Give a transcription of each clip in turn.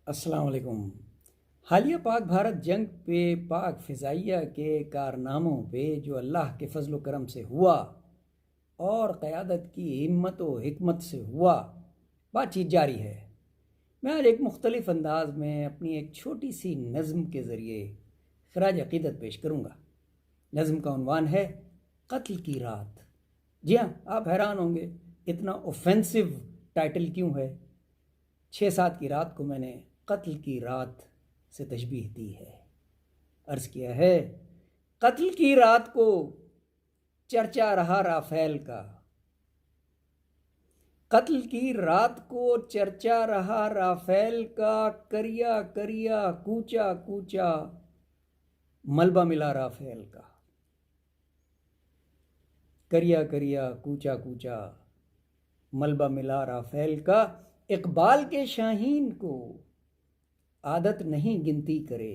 अस्सलाम वालेकुम। हालिया पाक भारत जंग पे पाक फ़िज़ाइया के कारनामों पे जो अल्लाह के फ़ज़ल व करम से हुआ और क़यादत की हिम्मत व हिकमत से हुआ, बातचीत जारी है। मैं आज एक मुख्तलिफ अंदाज में अपनी एक छोटी सी नज़म के ज़रिए ख़राज अक़ीदत पेश करूँगा। नज़म का उन्वान है क़त्ल की रात। जी हाँ, आप हैरान होंगे इतना ऑफेंसिव टाइटल क्यों है। 6-7 की रात को मैंने कत्ल की रात से तशबीह दी है। अर्ज़ किया है, कत्ल की रात को चर्चा रहा राफेल का, कत्ल की रात को चर्चा रहा राफेल का, करिया करिया कूचा कूचा मलबा मिला राफेल का, करिया करिया कूचा कूचा मलबा मिला राफेल का। इकबाल के शाहीन को आदत नहीं गिनती करे।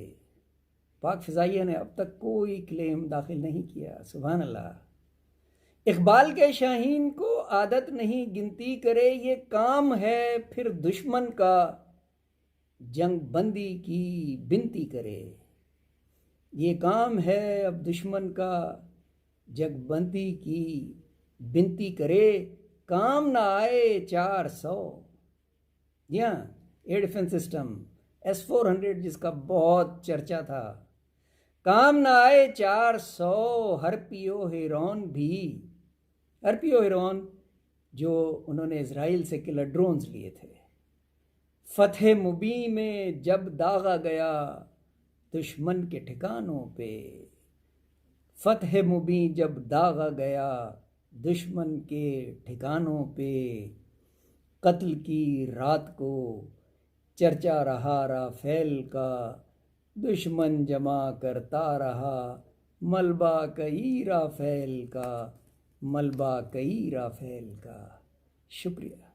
पाक फ़िज़ाइया ने अब तक कोई क्लेम दाखिल नहीं किया। सुभान अल्लाह। इकबाल के शाहीन को आदत नहीं गिनती करे, ये काम है फिर दुश्मन का जंग बंदी की बिनती करे। ये काम है अब दुश्मन का जंग बंदी की बिनती करे, काम ना आए 400। जी हाँ, एयर डिफेंस सिस्टम S-400 जिसका बहुत चर्चा था, काम ना आए 400। हरपियो हेरोन भी, हरपियो हेरोन जो उन्होंने इजराइल से किलर ड्रोन्स लिए थे। फतेह मुबीन में जब दागा गया दुश्मन के ठिकानों पे, फतेह मुबीन जब दागा गया दुश्मन के ठिकानों पे, कत्ल की रात को चर्चा रहा राफेल का, दुश्मन जमा करता रहा मलबा कई राफेल का, मलबा कई राफेल का। शुक्रिया।